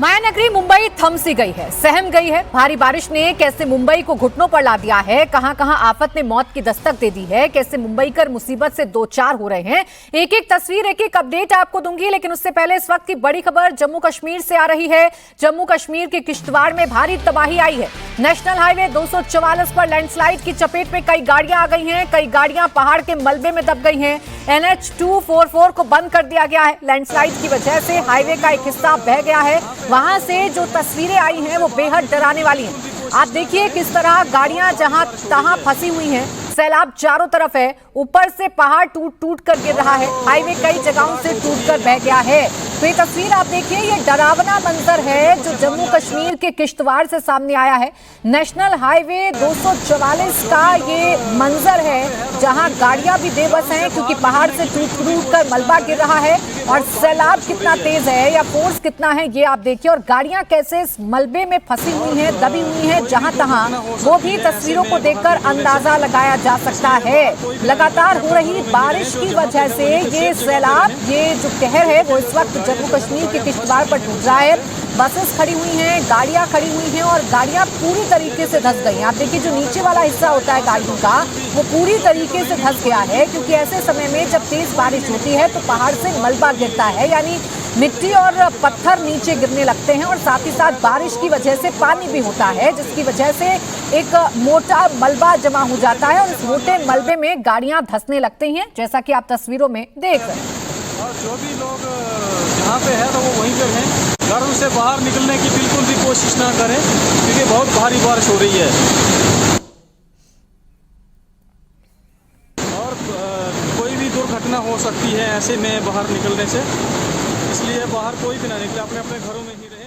मायानगरी मुंबई थम सी गई है, सहम गई है। भारी बारिश ने कैसे मुंबई को घुटनों पर ला दिया है, कहां कहां आफत ने मौत की दस्तक दे दी है, कैसे मुंबईकर मुसीबत से दो चार हो रहे हैं। एक एक तस्वीर, एक एक अपडेट आपको दूंगी, लेकिन उससे पहले इस वक्त की बड़ी खबर जम्मू कश्मीर से आ रही है। जम्मू कश्मीर के किश्तवाड़ में भारी तबाही आई है। नेशनल हाईवे 244 पर लैंडस्लाइड की चपेट में कई गाड़ियां आ गई हैं, कई गाड़ियां पहाड़ के मलबे में दब गई हैं। NH 244 को बंद कर दिया गया है। लैंडस्लाइड की वजह से हाईवे का एक हिस्सा बह गया है। वहां से जो तस्वीरें आई हैं वो बेहद डराने वाली हैं। आप देखिए किस तरह गाड़ियां जहां तहां फंसी हुई हैं। सैलाब चारों तरफ है, ऊपर से पहाड़ टूट टूट कर गिर रहा है। हाईवे कई जगहों से टूट कर बह गया है। तो ये तस्वीर आप देखिए, ये डरावना मंजर है जो जम्मू कश्मीर के किश्तवाड़ से सामने आया है। नेशनल हाईवे 244 का ये मंजर है जहां गाड़ियां भी बेबस हैं क्योंकि पहाड़ से टूट टूट कर मलबा गिर रहा है। और सैलाब कितना तेज है या फोर्स कितना है ये आप देखिए। और गाड़ियां कैसे इस मलबे में फंसी हुई हैं, दबी हुई हैं जहां तहां, वो भी तस्वीरों को देखकर अंदाजा लगाया जा सकता है। लगातार हो रही बारिश की वजह से ये सैलाब, ये जो कहर है वो इस वक्त जम्मू कश्मीर के किश्तवाड़ पर टूट रहा है। बसेस खड़ी हुई हैं, गाड़ियां खड़ी हुई हैं और गाड़ियां पूरी तरीके से धंस गई हैं। आप देखिए जो नीचे वाला हिस्सा होता है गाड़ियों का, वो पूरी तरीके से धंस गया है क्योंकि ऐसे समय में जब तेज बारिश होती है तो पहाड़ से मलबा गिरता है, यानी मिट्टी और पत्थर नीचे गिरने लगते हैं और साथ ही साथ बारिश की वजह से पानी भी होता है, जिसकी वजह से एक मोटा मलबा जमा हो जाता है और इस मोटे मलबे में गाड़ियां धंसने लगती हैं, जैसा कि आप तस्वीरों में देख रहे हैं। और जो भी लोग जहाँ पे है तो वो वहीं पे हैं। घरों से बाहर निकलने की बिल्कुल भी कोशिश ना करें क्योंकि बहुत भारी बारिश हो रही है और कोई भी दुर्घटना हो सकती है ऐसे में बाहर निकलने से। इसलिए बाहर कोई भी ना निकले, अपने अपने घरों में ही रहें।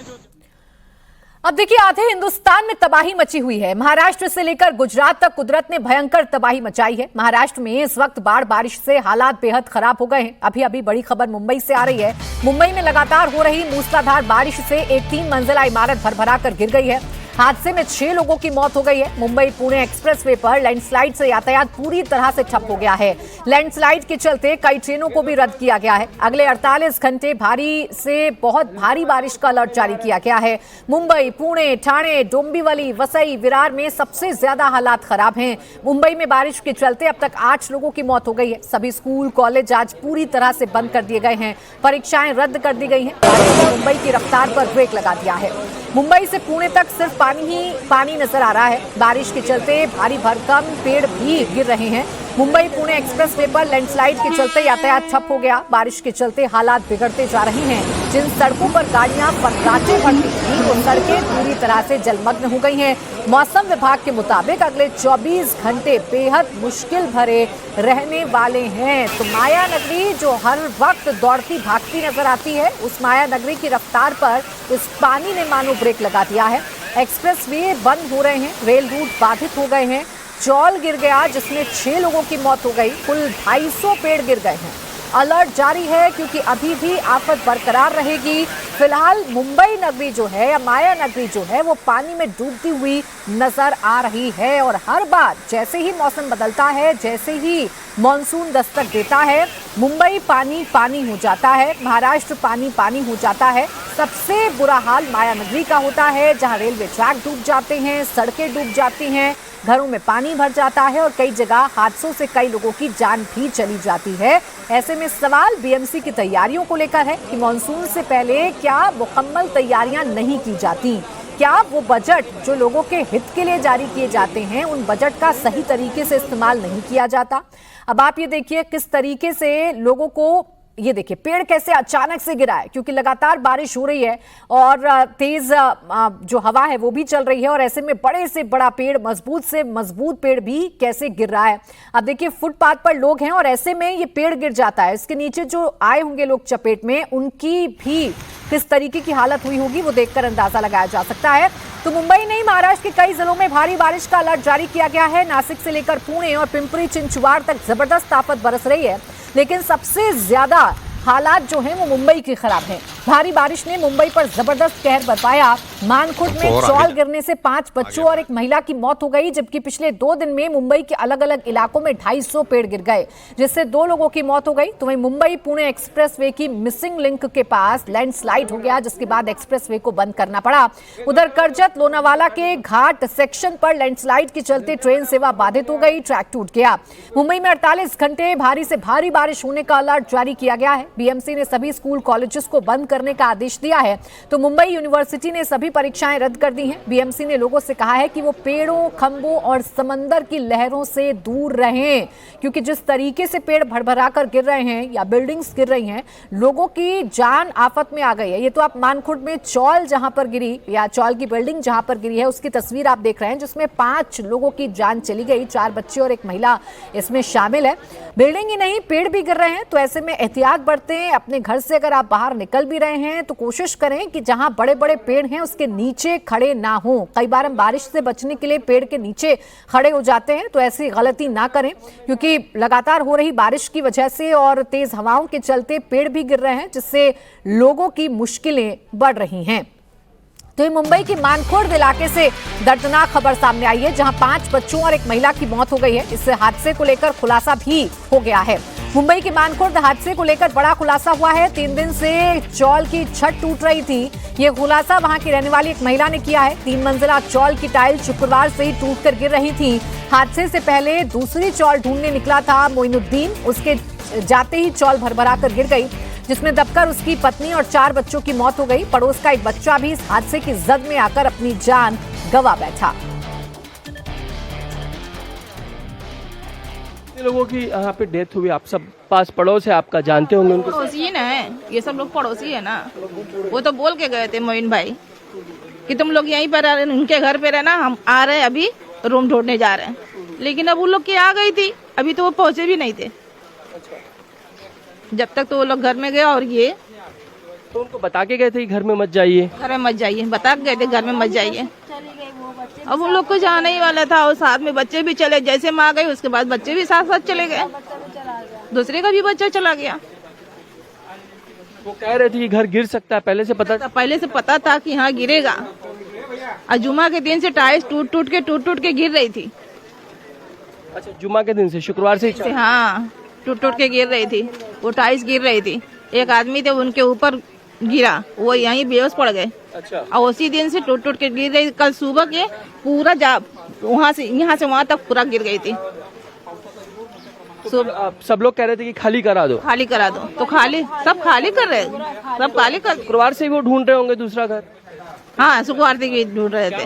अब देखिए, आधे हिंदुस्तान में तबाही मची हुई है। महाराष्ट्र से लेकर गुजरात तक कुदरत ने भयंकर तबाही मचाई है। महाराष्ट्र में इस वक्त बाढ़ बारिश से हालात बेहद खराब हो गए हैं। अभी अभी बड़ी खबर मुंबई से आ रही है। मुंबई में लगातार हो रही मूसलाधार बारिश से एक 3 मंजिला इमारत भरभरा कर गिर गई है। हादसे में 6 लोगों की मौत हो गई है। मुंबई पुणे एक्सप्रेसवे पर लैंडस्लाइड से यातायात पूरी तरह से ठप हो गया है। लैंडस्लाइड के चलते कई ट्रेनों को भी रद्द किया गया है। अगले 48 घंटे भारी से बहुत भारी बारिश का अलर्ट जारी किया गया है। मुंबई, पुणे, ठाणे, डोंबिवली, वसई, विरार में सबसे ज्यादा हालात खराब हैं। मुंबई में बारिश के चलते अब तक 8 लोगों की मौत हो गई है। सभी स्कूल कॉलेज आज पूरी तरह से बंद कर दिए गए हैं। परीक्षाएं रद्द कर दी गई हैं। बारिश ने मुंबई की रफ्तार पर ब्रेक लगा दिया है। मुंबई से पुणे तक सिर्फ पानी ही पानी नजर आ रहा है। बारिश के चलते भारी भरकम पेड़ भी गिर रहे हैं। मुंबई पुणे एक्सप्रेसवे पर लैंडस्लाइड के चलते यातायात ठप हो गया। बारिश के चलते हालात बिगड़ते जा रहे हैं। जिन सड़कों पर गाड़ियां फर्राटे भरती थी वो सड़कें पूरी तरह से जलमग्न हो गई हैं। मौसम विभाग के मुताबिक अगले 24 घंटे बेहद मुश्किल भरे रहने वाले हैं। तो माया नगरी जो हर वक्त दौड़ती भागती नजर आती है, उस माया नगरी की रफ्तार पर इस पानी ने मानो ब्रेक लगा दिया है। एक्सप्रेसवे बंद हो रहे हैं, रेल रूट बाधित हो गए हैं। चौल गिर गया जिसमें 6 लोगों की मौत हो गई। कुल 250 पेड़ गिर गए हैं। अलर्ट जारी है क्योंकि अभी भी आफत बरकरार रहेगी। फिलहाल मुंबई नगरी जो है या माया नगरी जो है वो पानी में डूबती हुई नजर आ रही है। और हर बार जैसे ही मौसम बदलता है, जैसे ही मॉनसून दस्तक देता है, मुंबई पानी पानी हो जाता है, महाराष्ट्र पानी पानी हो जाता है। सबसे बुरा हाल माया नगरी का होता है जहां रेलवे ट्रैक डूब जाते हैं, सड़कें डूब जाती हैं, घरों में पानी भर जाता है और कई जगह हादसों से कई लोगों की जान भी चली जाती है। ऐसे में सवाल BMC की तैयारियों को लेकर है कि मॉनसून से पहले क्या मुकम्मल तैयारियां नहीं की जाती? क्या वो बजट जो लोगों के हित के लिए जारी किए जाते हैं, उन बजट का सही तरीके से इस्तेमाल नहीं किया जाता? अब आप ये देखिए किस तरीके से लोगों को, ये देखिए पेड़ कैसे अचानक से गिरा है क्योंकि लगातार बारिश हो रही है और तेज जो हवा है वो भी चल रही है। और ऐसे में बड़े से बड़ा पेड़, मजबूत से मजबूत पेड़ भी कैसे गिर रहा है। अब देखिए फुटपाथ पर लोग हैं और ऐसे में ये पेड़ गिर जाता है। इसके नीचे जो आए होंगे लोग चपेट में, उनकी भी किस तरीके की हालत हुई होगी वो देखकर अंदाजा लगाया जा सकता है। तो मुंबई नहीं, महाराष्ट्र के कई जिलों में भारी बारिश का अलर्ट जारी किया गया है। नासिक से लेकर पुणे और पिंपरी चिंचवाड़ तक जबरदस्त आफत बरस रही है, लेकिन सबसे ज्यादा हालात जो हैं वो मुंबई के खराब हैं। भारी बारिश ने मुंबई पर जबरदस्त कहर बरपाया। मानखुर्द में चौल गिरने से 5 बच्चों और एक महिला की मौत हो गई, जबकि पिछले 2 दिन में मुंबई के अलग अलग इलाकों में 250 पेड़ गिर गए, जिससे 2 लोगों की मौत हो गई। तो वहीं मुंबई पुणे एक्सप्रेसवे की मिसिंग लिंक के पास लैंडस्लाइड हो गया, जिसके बाद एक्सप्रेसवे को बंद करना पड़ा। उधर करजत लोनावाला के घाट सेक्शन पर लैंडस्लाइड के चलते ट्रेन सेवा बाधित हो गई, ट्रैक टूट गया। मुंबई में 48 घंटे भारी से भारी बारिश होने का अलर्ट जारी किया गया है। बीएमसी ने सभी स्कूल कॉलेजेस को बंद करने का आदेश दिया है, तो मुंबई यूनिवर्सिटी ने सभी परीक्षाएं रद्द कर दी हैं। बीएमसी ने लोगों से कहा है कि वो पेड़ों, खंभों और समंदर की लहरों से दूर रहें, क्योंकि जिस तरीके से पेड़ भरभरा कर गिर रहे हैं या बिल्डिंग्स गिर रही हैं, लोगों की जान आफत में आ गई है। ये तो आप मानखुर्द में चौल जहां पर गिरी या चौल की बिल्डिंग जहां पर गिरी है उसकी तस्वीर आप देख रहे हैं, जिसमें 5 लोगों की जान चली गई, 4 बच्चे और एक महिला इसमें शामिल है। बिल्डिंग ही नहीं, पेड़ भी गिर रहे हैं, तो ऐसे में एहतियात बरतें। अपने घर से अगर आप बाहर निकल भी रहे हैं तो कोशिश करें कि जहां बड़े बड़े पेड़ हैं उसके नीचे खड़े ना हो। कई बार हम बारिश से बचने के लिए पेड़ के नीचे खड़े हो जाते हैं, तो ऐसी गलती ना करें, क्योंकि लगातार हो रही बारिश की वजह से और तेज हवाओं के चलते पेड़ भी गिर रहे हैं, जिससे लोगों की मुश्किलें बढ़ रही हैं। तो मुंबई की मानखुर्द इलाके से दर्दनाक खबर सामने आई है, जहां 5 बच्चों और एक महिला की मौत हो गई है। इस हादसे को लेकर खुलासा भी हो गया है। मुंबई के मानखुर्द हादसे को लेकर बड़ा खुलासा हुआ है। 3 दिन से चौल की छत टूट रही थी, ये खुलासा वहां की रहने वाली एक महिला ने किया है। 3 मंजिला चौल की टाइल शुक्रवार से ही टूटकर गिर रही थी। हादसे से पहले दूसरी चौल ढूंढने निकला था मोइनुद्दीन, उसके जाते ही चौल भरभरा कर गिर गई, जिसमें दबकर उसकी पत्नी और 4 बच्चों की मौत हो गई। पड़ोस का एक बच्चा भी इस हादसे की जद में आकर अपनी जान गंवा बैठा। लोगों की यहाँ पे डेथ हुई, आप सब पास पड़ोस है, आपका जानते होंगे उनको? पड़ोसी ना है, ये सब लोग पड़ोसी है ना। वो तो बोल के गए थे मोइन भाई कि तुम लोग यहीं पर उनके घर पे रहना, हम आ रहे हैं, अभी रूम ढूंढने जा रहे हैं। लेकिन अब वो लोग की आ गई थी, अभी तो वो पहुंचे भी नहीं थे। जब तक तो वो लोग घर में गए, और ये तो उनको बता के गए थे घर में मत जाइए, घर में मत जाइए, बता के गए थे घर में मत जाइए। अब उन लोग को जाना ही वाला था, और साथ में बच्चे भी चले, जैसे माँ गई उसके बाद बच्चे भी साथ साथ चले गए, दूसरे का भी बच्चा चला गया। वो कह रहे थे कि घर गिर सकता है, पहले से पता था कि हाँ गिरेगा। और जुमा के दिन से टाइल्स टूट टूट के गिर रही थी। अच्छा, जुमा के दिन से, शुक्रवार से? हाँ, टूट टूट के गिर रही थी, वो टाइल्स गिर रही थी। एक आदमी थे, उनके ऊपर गिरा, वो यहीं बेहोश पड़ गए। अच्छा। और उसी दिन से टूट टूट के गिर रही। कल सुबह के पूरा वहाँ से यहाँ से वहाँ तक पूरा गिर गई थी। सब लोग कह रहे थे कि खाली करा दो, तो सब खाली कर रहे, सब खाली कर। शुक्रवार से वो ढूंढ रहे होंगे दूसरा घर? हाँ, शुक्रवार से ढूंढ रहे थे।